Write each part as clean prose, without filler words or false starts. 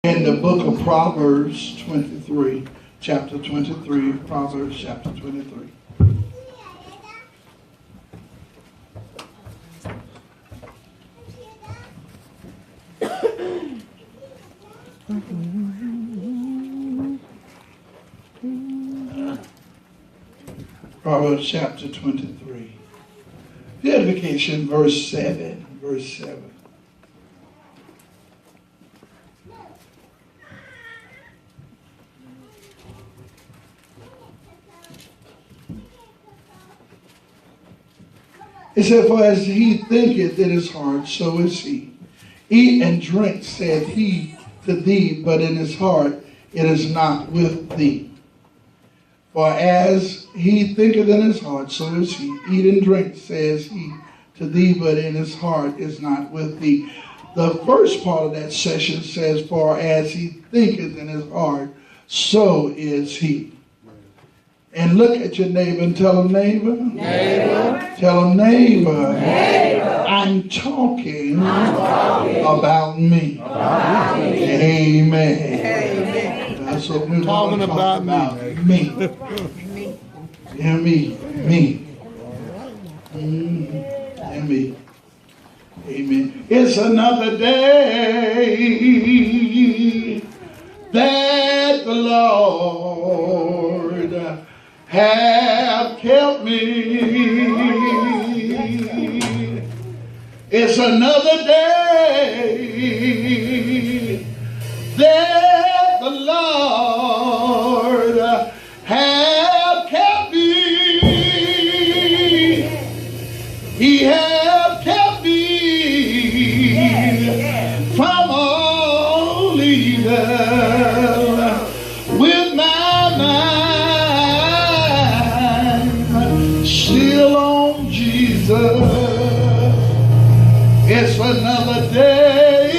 In the book of Proverbs 23, chapter 23, Proverbs chapter 23. Proverbs chapter 23. Edification, verse 7. Verse 7. It said, for as he thinketh in his heart, so is he. Eat and drink, said he to thee, but in his heart it is not with thee. For as he thinketh in his heart, so is he. Eat and drink, says he to thee, but in his heart is not with thee. The first part of that session says, for as he thinketh in his heart, so is he. And look at your neighbor and tell him, neighbor. Neighbor. Tell him, neighbor. Neighbor. I'm talking about me. Amen. Amen. That's what we're talking about me. And me. And me. Amen. It's another day that the Lord have kept me. It's another day that the Lord have kept me. He have kept me from all evil with my mind still on Jesus. It's another day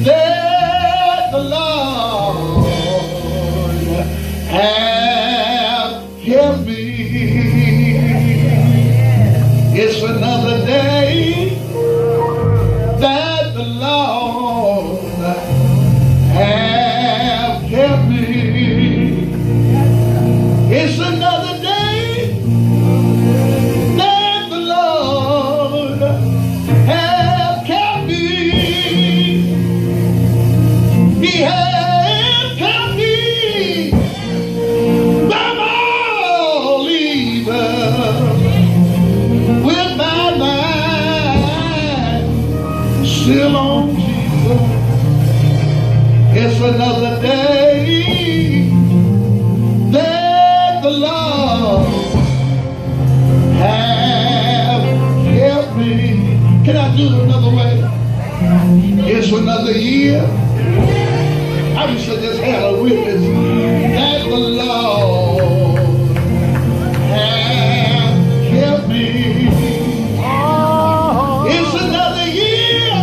that the Lord have kept me. It's another day that the Lord have kept me. It's another day that the Lord have kept me. He have kept me from all evil with my mind still on Jesus. It's another day that the Lord have kept me. Can I do it another way? It's another year. I wish I just had a witness that the Lord have kept me. It's another year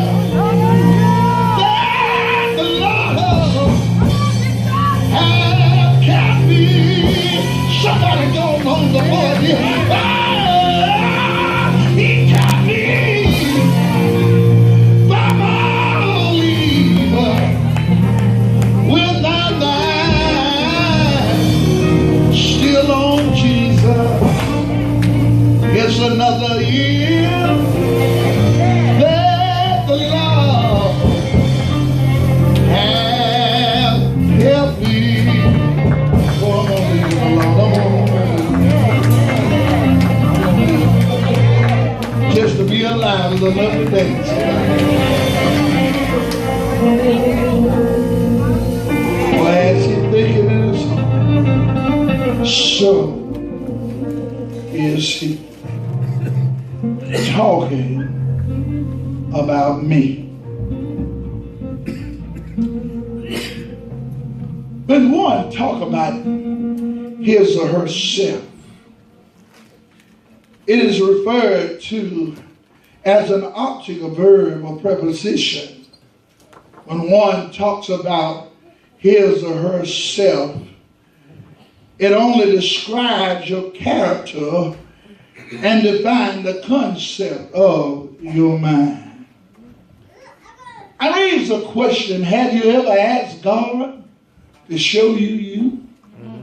that the Lord have kept me. Somebody don't know the Lord here. He kept me from all evil with my mind still on Jesus. It's another year that the Lord have helped me. Oh, I'm gonna leave it alone. Just to be alive is another day. For as he thinking in his heart, so is he. Talking about me. When one talk about his or herself, it is referred to as an object, a verb, or preposition. When one talks about his or herself, it only describes your character and defines the concept of your mind. I raise a question. Have you ever asked God to show you?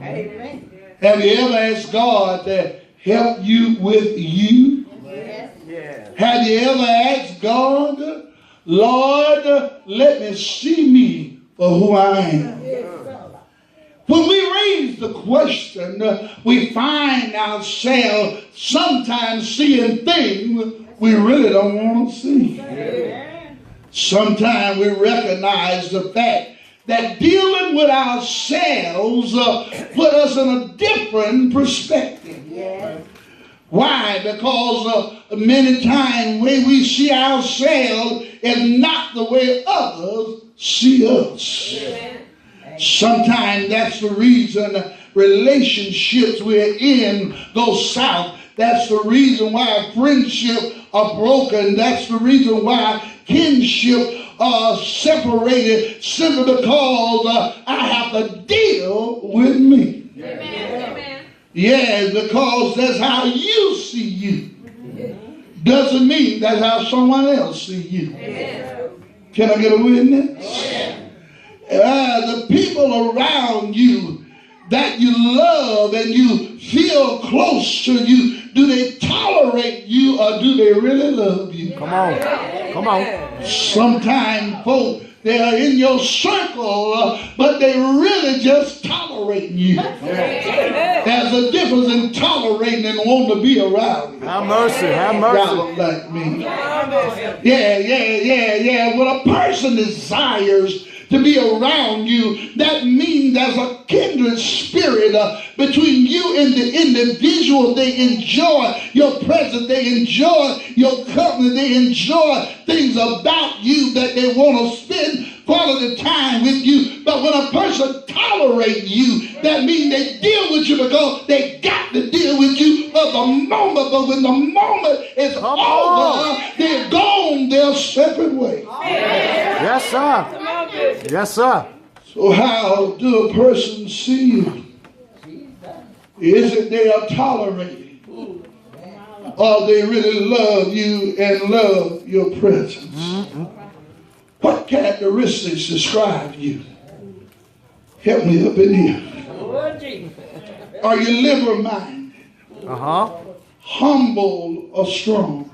Amen. Have you ever asked God to help you with you? Yes. Have you ever asked God, Lord, let me see me for who I am? When we raise the question, we find ourselves sometimes seeing things we really don't want to see. Sometimes we recognize the fact that dealing with ourselves put us in a different perspective. Why? Because many times the way we see ourselves is not the way others see us. Sometimes that's the reason relationships we're in go south. That's the reason why friendships are broken. That's the reason why kinship are separated, simply because I have to deal with me. Amen. Yeah, because that's how you see you. Doesn't mean that's how someone else see you. Can I get a witness? The people around you that you love and you feel close to you, do they tolerate you or do they really love you? Come on. Come on. Sometimes folks, they are in your circle, but they really just tolerating you. There's a difference in tolerating and wanting to be around you. Have mercy. Have Y'all mercy. don't like me. Yeah. When a person desires to be around you, that means there's a kindred spirit between you and the individual. They enjoy your presence. They enjoy your company. They enjoy things about you that they want to spend quality time with you. But when a person tolerates you, that means they deal with you because they got to deal with you for the moment. But when the moment is over, they're gone their separate way. Yes, sir. Yes, sir. So how do a person see you? Is it they are tolerated? Or they really love you and love your presence? What characteristics describe you? Help me up in here. Are you liberal-minded? Humble or strong?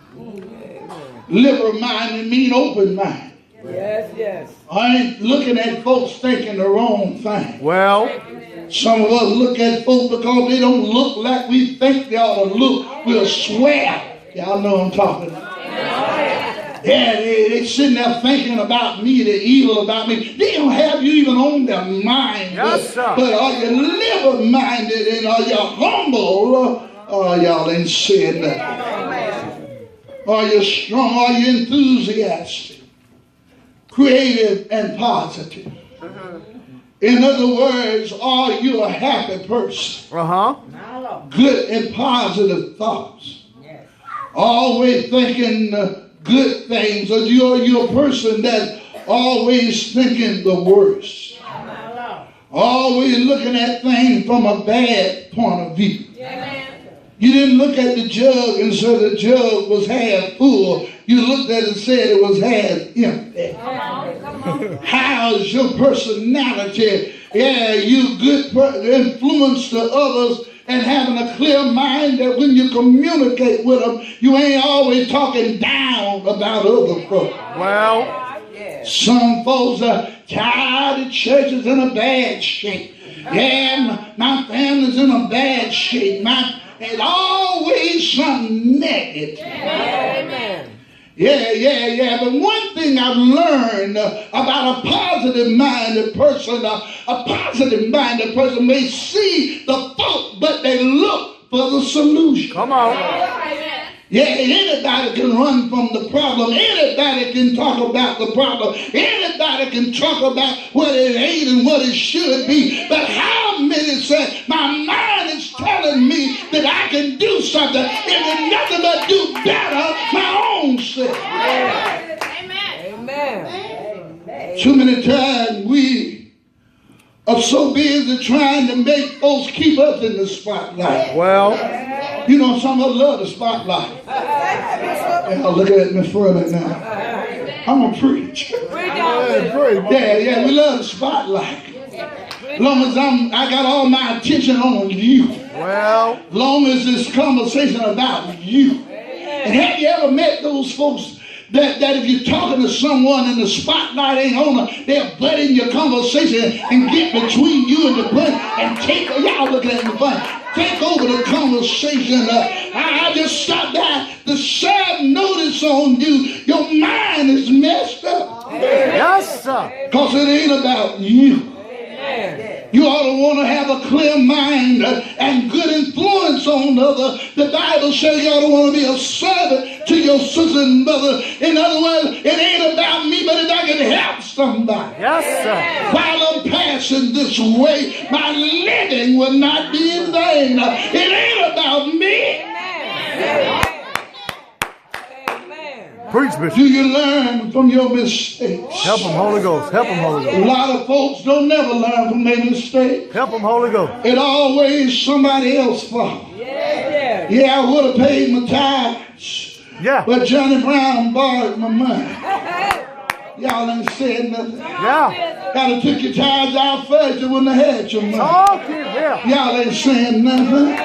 Liberal-minded mean open-minded. Yes. I ain't looking at folks thinking the wrong thing. Well, Some of us look at folks because they don't look like we think they ought to look. We'll swear. Y'all know what I'm talking about. Yeah, they sitting there thinking about me, the evil about me. They don't have you even on their mind. Yes, sir. But are you liberal-minded and are you humble? Or y'all ain't saying nothing. Are you strong? Are you enthusiastic? Creative and positive. In other words, are you a happy person? Good and positive thoughts. Always thinking good things. Or you're a person that's always thinking the worst. Always looking at things from a bad point of view. You didn't look at the jug and said the jug was half full. You looked at it and said it was half empty. How's your personality? Yeah, you good influence to others and having a clear mind that when you communicate with them, you ain't always talking down about other folks. well, Some folks are tired of churches in a bad shape. Yeah, my family's in a bad shape. It's always something negative. Yeah. But one thing I've learned about a positive-minded person, a positive-minded person may see the fault, but they look for the solution. come on. Yeah, anybody can run from the problem. Anybody can talk about the problem. Anybody can talk about what it ain't and what it should be. But how many say, my mind is telling me that I can do something. If it's nothing but do better my own self. Amen. Too many times we are so busy trying to make folks keep us in the spotlight. Well, You know, some of us love the spotlight. Yeah, look at me funny now. I'm going to preach. Yeah, we love the spotlight. As long as I got all my attention on you. Well. Long as this conversation about you. And have you ever met those folks that if you're talking to someone and the spotlight ain't on them, they'll butt in your conversation and get between you and the butt and take, y'all looking at me funny, take over the conversation. I just stopped by to serve notice on you. Your mind is messed up. Yes, sir. Because it ain't about you. You ought to want to have a clear mind and good influence on others. The Bible says you ought to want to be a servant to your sister and brother. In other words, it ain't about me, but if I can help somebody. Yes, sir. While I'm passing this way, my living will not be in vain. It ain't about me. Preach, Bishop. Do you learn from your mistakes? Help them, Holy Ghost. Help them, Holy A Ghost. lot of folks don't never learn from their mistakes. Help them, Holy Ghost. It always somebody else's fault. Yeah, I would have paid my tithes. Yeah. But Johnny Brown borrowed my money. Y'all ain't said nothing. Yeah. Y'all have took your tithes out first, you wouldn't have had your money. Talk it here. Y'all ain't saying nothing.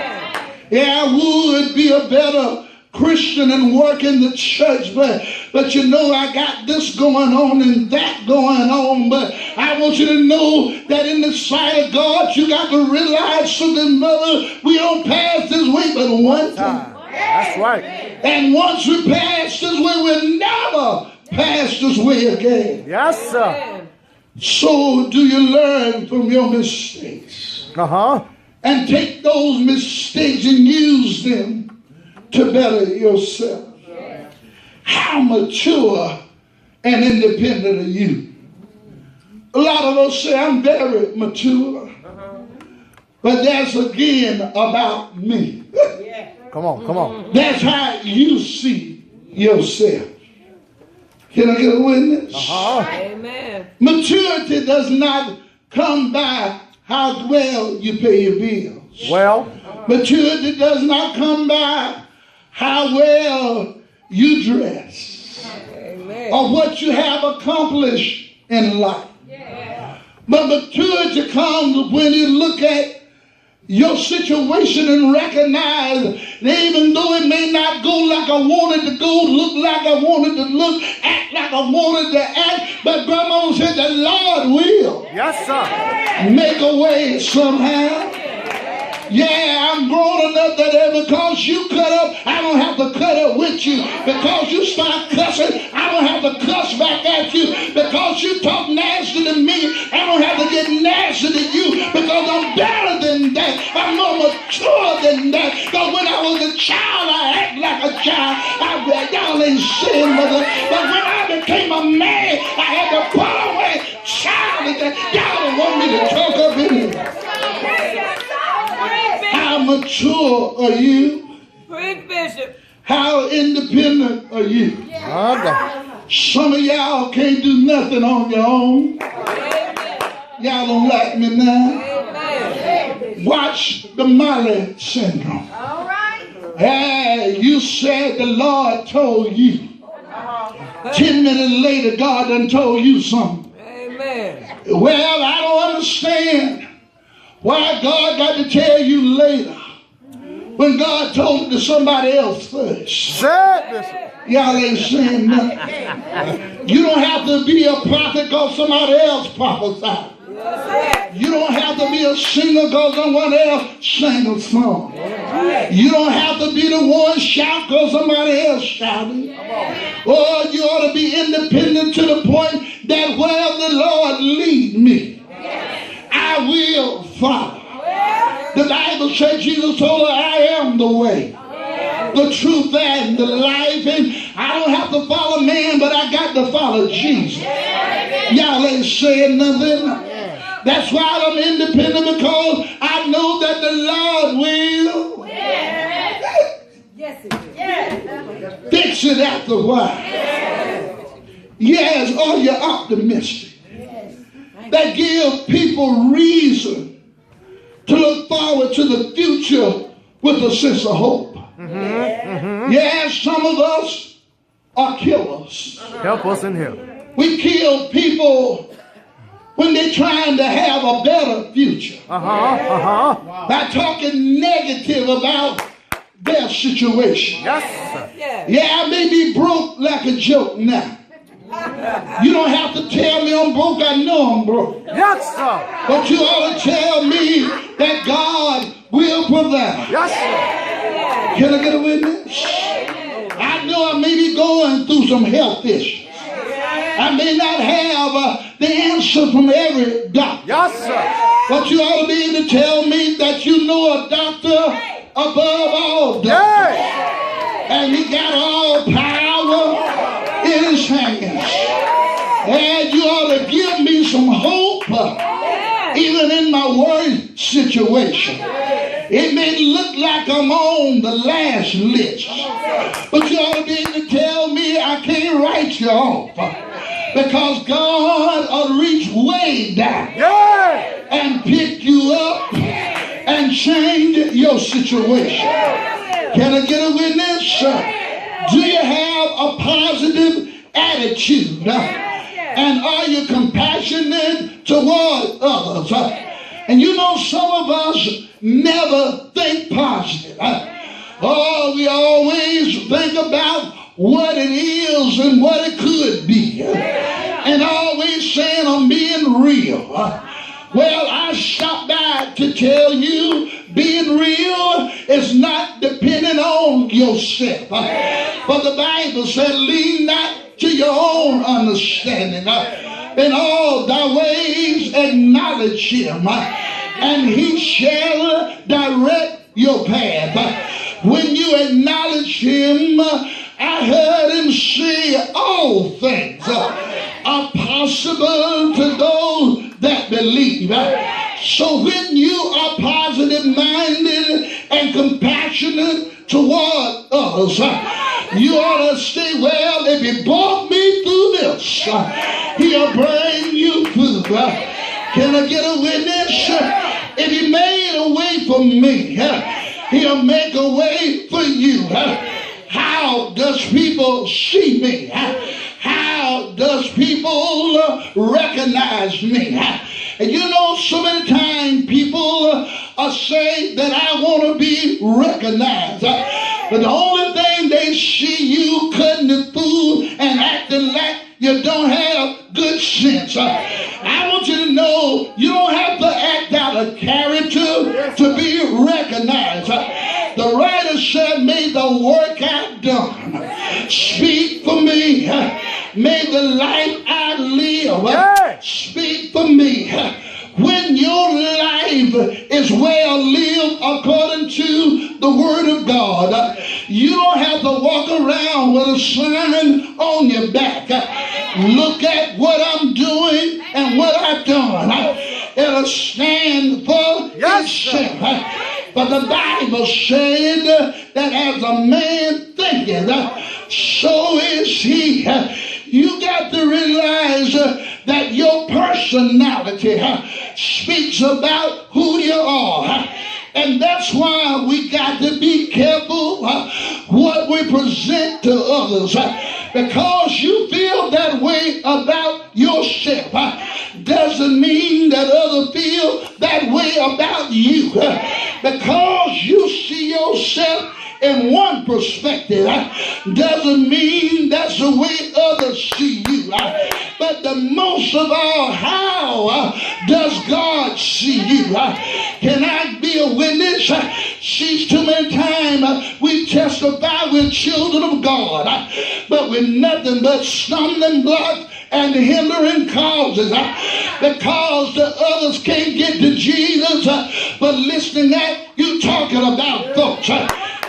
Yeah, I would be a better Christian and work in the church, but you know I got this going on and that going on. But I want you to know that in the sight of God, you got to realize something, brother. We don't pass this way but one time. That's right. And once we pass this way, we'll never pass this way again. Yes, sir. So do you learn from your mistakes and take those mistakes and use them to better yourself? How mature and independent are you? A lot of us say I'm very mature, but that's again about me. Come on, come on. That's how you see yourself. Can I get a witness? Amen. Maturity does not come by how well you pay your bills. Well. Maturity does not come by how well you dress. Amen. Or what you have accomplished in life. But maturity comes when you look at your situation and recognize that even though it may not go like I wanted to go, look like I wanted to look, act like I wanted to act, but Grandma said the Lord will. Yes, sir. Make a way somehow. Yeah, I'm grown enough that because you cut up, I don't have to cut up with you. Because you start cussing, I don't have to cuss back at you. Because you talk nasty to me, I don't have to get nasty to you. Because I'm better than that. I'm more mature than that. Because when I was a child, I act like a child. Y'all ain't saying nothing. But when I became a man, I had to put away childish. Y'all don't want me to talk up in here. How mature are you? Preach, Bishop. How independent are you? Some of y'all can't do nothing on your own. Y'all don't like me now. Watch the Molly syndrome. Hey, you said the Lord told you. 10 minutes later, God done told you something. Amen. Well, I don't understand why God got to tell you later when God told it to somebody else first. Y'all ain't saying nothing. You don't have to be a prophet because somebody else prophesied. You don't have to be a singer because someone else sang a song. You don't have to be the one shout because somebody else shouted. Or you ought to be independent to the point that where the Lord lead me, I will follow. The Bible says Jesus told her, I am the way, the truth, and the life. And I don't have to follow man, but I got to follow Jesus. Y'all ain't saying nothing. That's why I'm independent, because I know that the Lord will fix it after a while. Yes, are you optimistic? That give people reason to look forward to the future with a sense of hope. Yes, some of us are killers. Help us in here. We kill people when they're trying to have a better future by talking negative about their situation. Yes, sir. Yeah. Yeah, I may be broke like a joke now. You don't have to tell me I'm broke. I know I'm broke. Yes, sir. But you ought to tell me that God will provide. Yes, sir. Can I get a witness? I know I may be going through some health issues. I may not have the answer from every doctor. Yes, sir. But you ought to be able to tell me that you know a doctor above all doctors. And he got all power in his hands. And you ought to give me some hope even in my worst situation. It may look like I'm on the last list, but you ought to be able to tell me I can't write you off, because God will reach way down and pick you up and change your situation. Can I get a witness? Do you have a positive attitude? And are you compassionate toward others? And you know, some of us never think positive. We always think about what it is and what it could be. And always saying I'm being real. Well, I stopped by to tell you being real is not dependent on yourself. But the Bible said, lean not to your own understanding. In all thy ways acknowledge him, and he shall direct your path. When you acknowledge him, I heard him say all things are possible to those that believe. So when you are positive minded and compassionate toward others, you ought to say, well, if he brought me through this, he'll bring you through. Can I get a witness? If he made a way for me, he'll make a way for you. How does people see me? How does people recognize me? And you know, so many times people say that I want to be recognized. But the only thing they see you cutting the food and acting like you don't have good sense. I want you to know you don't have to act out a character to be recognized. The writer said, may the work I've done speak for me. May the life I live speak for me. When your life is well lived according to the word of God, you don't have to walk around with a sign on your back. Look at what I'm doing and what I've done. It'll stand for itself. But the Bible said that as a man thinketh, so is he. You got to realize that your personality speaks about who you are. And that's why we got to be careful what we present to others. Because you feel that way about yourself doesn't mean that others feel that way about you. Because you see yourself in one perspective doesn't mean that's the way others see you. But the most of all, how does God see you? Can I be a witness? See, too many times we testify we're children of God, but we're nothing but stumbling blocks and hindering causes, because the others can't get to Jesus, but listening at you talking about folks.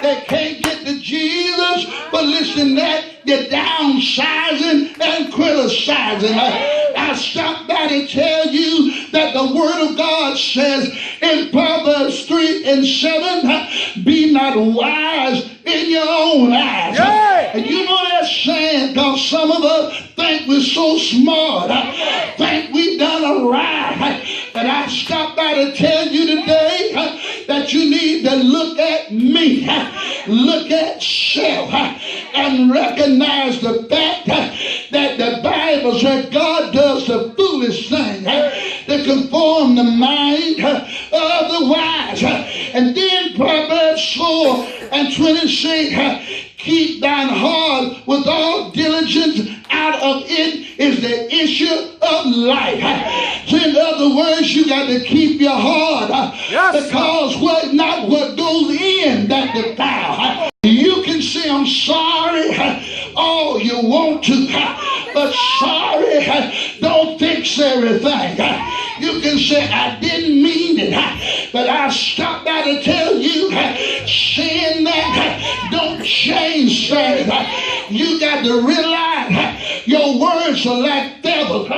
They can't get to Jesus, but listen that you're downsizing and criticizing. I stopped by to tell you that the word of God says in Proverbs 3:7, be not wise in your own eyes. And you know that saying, because some of us think we're so smart, think we've done all right. And I stopped by to tell you today that you need to look at me, look at self, and recognize the fact that the Bible said God does the foolish thing to conform the mind of the wise. And then Proverbs 4 and 26, keep thine heart with all diligence, out of it is the issue of life. So in other words, you got to keep your heart, because not what goes in that defile. You can say I'm sorry all you want to, but sorry don't fix everything. You can say I didn't mean it, but I stopped by to tell you, saying that don't change things. You got to realize your words are like feathers.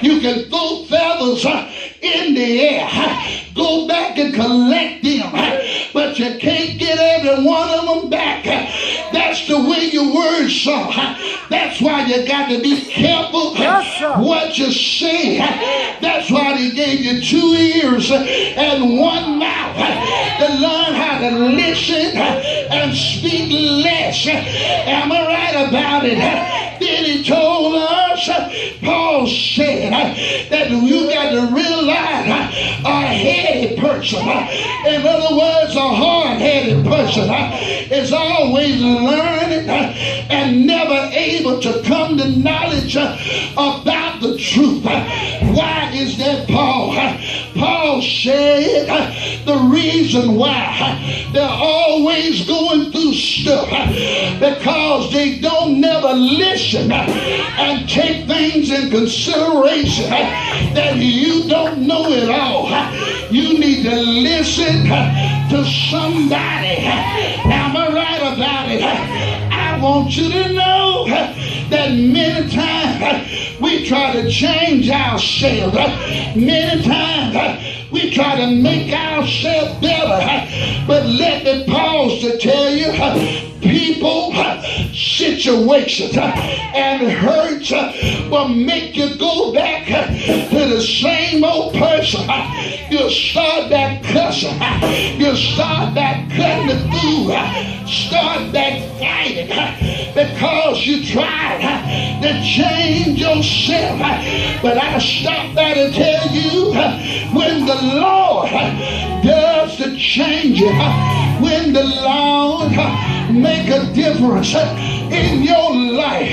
You can throw feathers in the air, go back and collect them, but you can't get every one of them back. That's the way your words are. That's why you got to be careful what you say. That's why they gave you 2 ears and 1 mouth to learn how to listen and speak less. Am I right about it? Then he told us, Paul said, that you got to realize a heady person, in other words, a hard-headed person, is always learning and never able to come to knowledge about the truth. Why is that, Paul? Paul said the reason why they're always going through stuff because they don't never listen and take things in consideration, that you don't know it all. You need to listen to somebody. Am I right about it? I want you to know that many times we try to change ourselves. Many times we try to make ourselves better. But let me pause to tell you, people, situations, and hurts will make you go back to the same old person. You'll start back cussing. You'll start back cutting the food. Start back fighting because you tried to change yourself. But I stopped by to tell you, when the Lord does the changing, when the Lord make a difference in your life,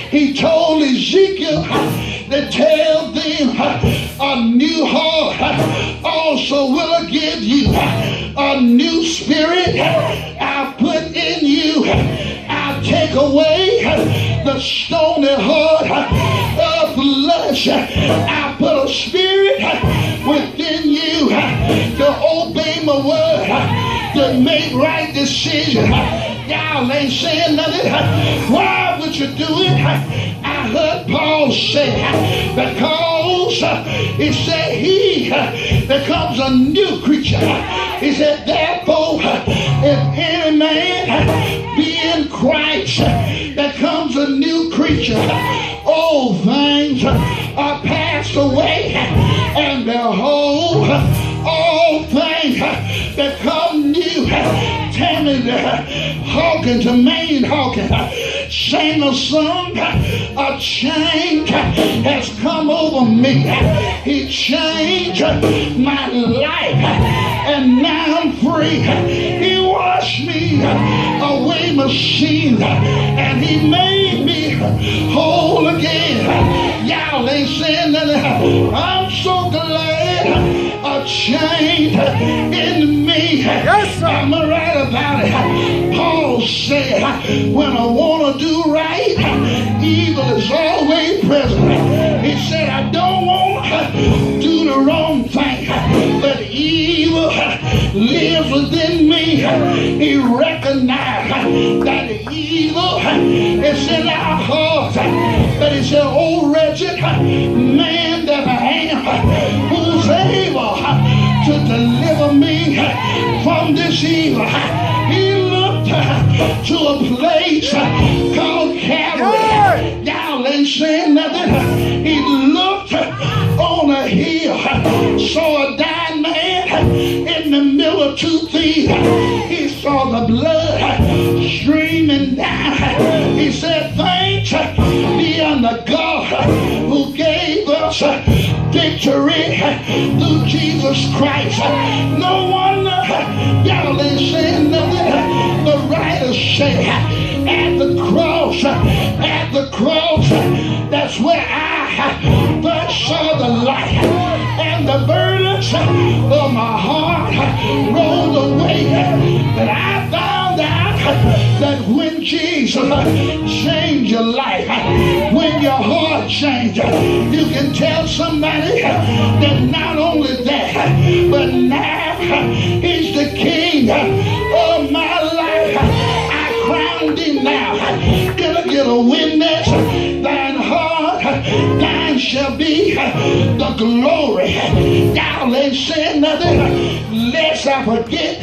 he told Ezekiel to tell them, a new heart also will I give you, a new spirit I'll put in you. I'll take away the stony heart of flesh. I'll put a spirit within you to obey my word, to make right decisions. Y'all ain't saying nothing. Why would you do it? I heard Paul say, because he said he becomes a new creature. He said, therefore, if any man be in Christ, becomes a new creature, old things are passed away, and behold, all things become new. Tammy Hawkins, to Maine Hawkins, sang a song, a change has come over me. He changed my life, and now I'm free. He washed me away my sins, and he made me whole again. Y'all ain't saying nothing. I'm so glad a change in me. Yes, sir. I'm right about it. Paul said, when I want to do right, evil is always present. He said, I don't want to do the wrong thing, but evil lives within me. He recognized that the evil is in our hearts. But he said, oh wretched man that I am, who's able to deliver me from this evil. He looked to a place called Calvary. Y'all ain't saying nothing. He looked on a hill, saw a dying man in the middle of 2 thieves. He saw the blood streaming down He said, thanks be unto God who gave us victory through Jesus Christ. No wonder y'all ain't saying nothing. The writer said, at the cross, that's where I first saw the light, and the burdens of my heart rolled away. But I found out that when Jesus changed your life, when your heart changed, you can tell somebody that not only that, but now he's the king of my life. I crowned him now. Can I get a witness? Thine heart, thine shall be the glory. Y'all ain't saying nothing. Lest I forget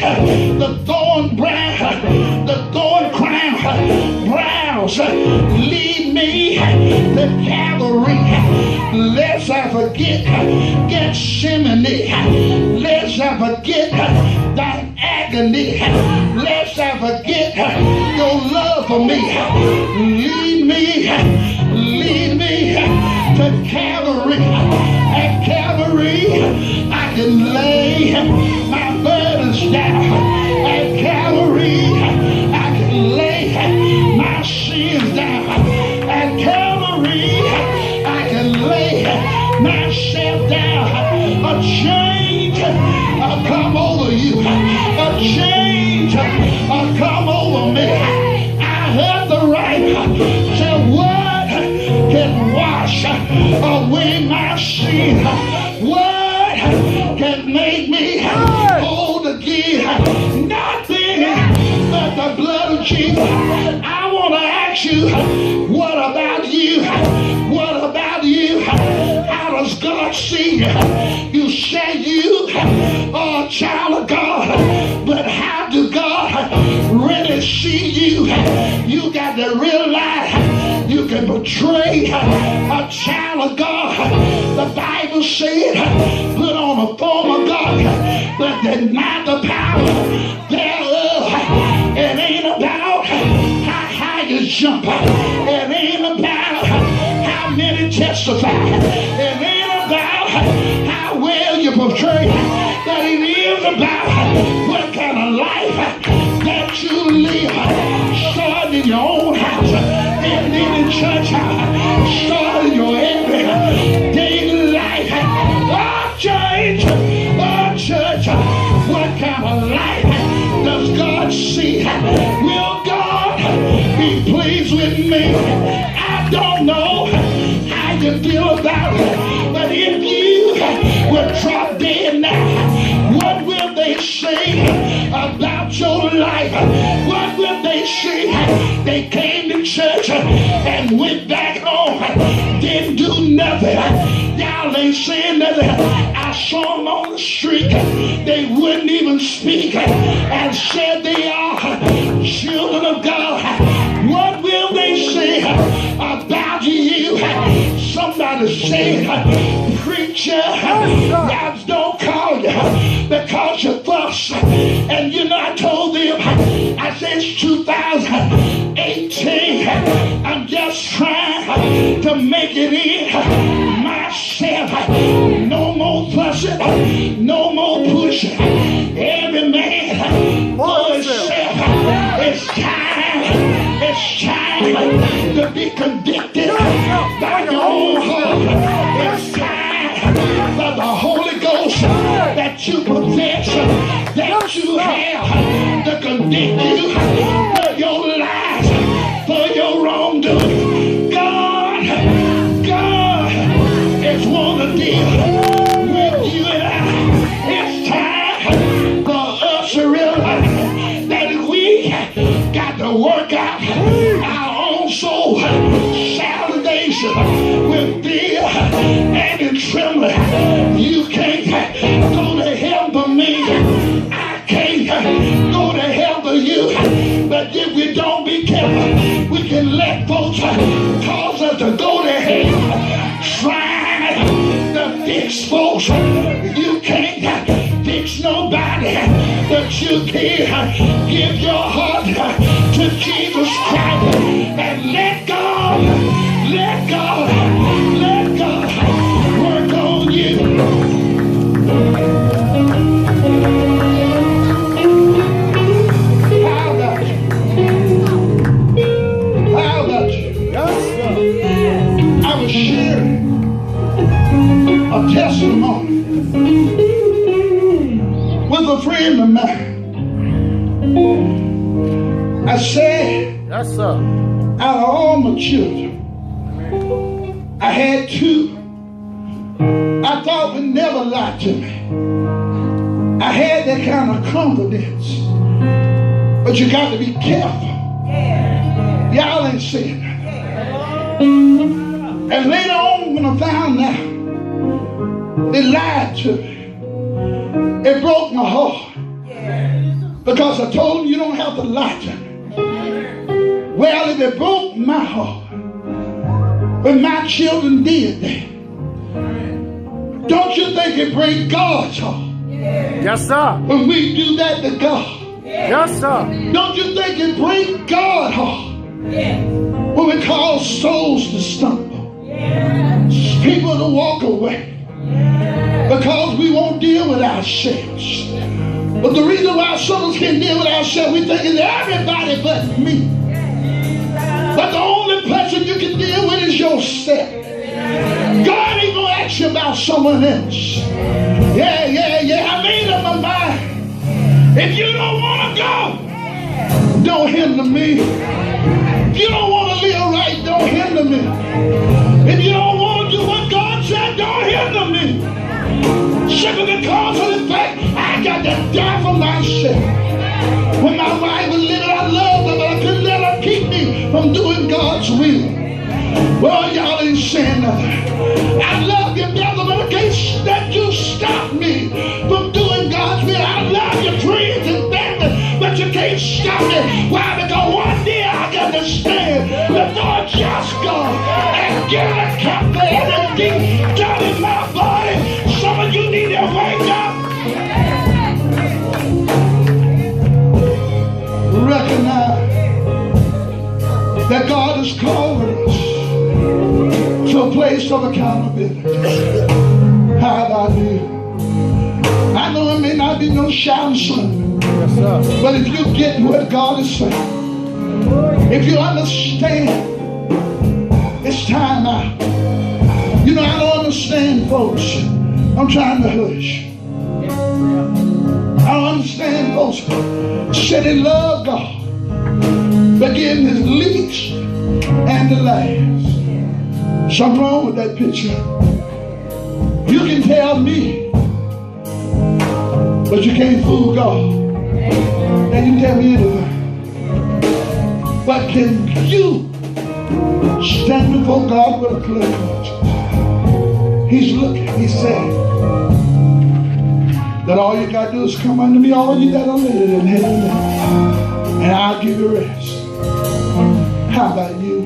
the thorn brown, the thorn crown, browns lead me to Calvary. Lest I forget Gethsemane. Lest I forget thine agony. Lest I forget your love for me. Lead me to Calvary. At Calvary, I can lay my burdens down. At Calvary, I can lay my sins down. At Calvary, I can lay myself down. A change come over you. A change come over me. I have the right to what can wash away my sin. What can make me whole again? Nothing but the blood of Jesus. I want to ask you, what about you? What about you? How does God see you? You say you are a child of God, but how do God really see you? You got to realize you can betray a child of God. The Bible said, put on a form of God, but deny the power thereof. It ain't about how high you jump. It ain't about how many testify. It ain't about how well you portray. But it is about what kind of life that you live. Start in your own house, and in the church house. Start in your everyday life. Oh, church, what kind of life does God see? Will God be pleased with me? I don't know how you feel about it, but if you were drop dead now, what will they say about your life? What will they say? They came to church and went back home, didn't do nothing. Y'all ain't saying nothing. I saw them on the street. They wouldn't even speak and said they are children of God. What will they say about you? Somebody said, preacher, God don't call you because you fuss. And you know, I told them, I said, it's 2018. I'm just trying to make it in myself. No more fussing, no more pushing. Every man for himself. It's time to be convicted by your own heart. It's time for the Holy Ghost that you possess, that you have, to convict you for your lies, for your wrongdoing. God is want to deal with you and I. It's time for us to realize that we got to work out our own soul salvation with fear and in trembling. You can't go to hell for me. I can't go to hell for you. But if we don't be careful, we can let folks cause us to go to hell. Try to fix folks. You can't fix nobody. The you give your heart to Jesus Christ and let God work on you. How about you? How about you? Yes, sir. I was sharing a testimony with a friend of mine. I said, Yes, sir. out of all my children, I had two I thought would never lie to me. I had that kind of confidence. But you got to be careful. Y'all ain't saying that. And later on when I found out they lied to me, it broke my heart. Because I told them you don't have to lie to me. Well, if it broke my heart, when my children did that, don't you think it breaks God's heart? Yes, sir. When we do that to God. Yes, sir. Don't you think it breaks God's heart? When we cause souls to stumble. People to walk away. Because we won't deal with ourselves. But the reason why some of us can't deal with ourselves, we think it's everybody but me. But the only person you can deal with is yourself. God ain't gonna ask you about someone else. Yeah. I made up my mind. If you don't want to go, don't hinder me. If you don't want to live right, don't hinder me. If you don't want to do what God said, don't hinder me. Simply because of the fact I got to die for myself. When my wife was living, I loved her, but I couldn't let her keep me from doing God's will. Well, y'all ain't saying nothing. I love you, brother, but I can't let you stop me from doing God's will. I love you, friends and family, but you can't stop me. Why? Because one day I got to stand before just God and give an account for everything done in my body. Some of you need to wake up. Recognize that God is calling us to a place of accountability. How about you? I know it may not be no shouting sermon, Yes, sir. but if you get what God is saying, if you understand, it's time out. You know, I don't understand, folks. I'm trying to hush. I don't understand, folks. Said they love God, but giving his least and the last. Something wrong with that picture. You can tell me, but you can't fool God. And you can tell me anything. But can you stand before God with a clear conscience? He's looking, he's saying that all you got to do is come unto me, all you that are laden and heavy laden, and I'll give you rest. How about you?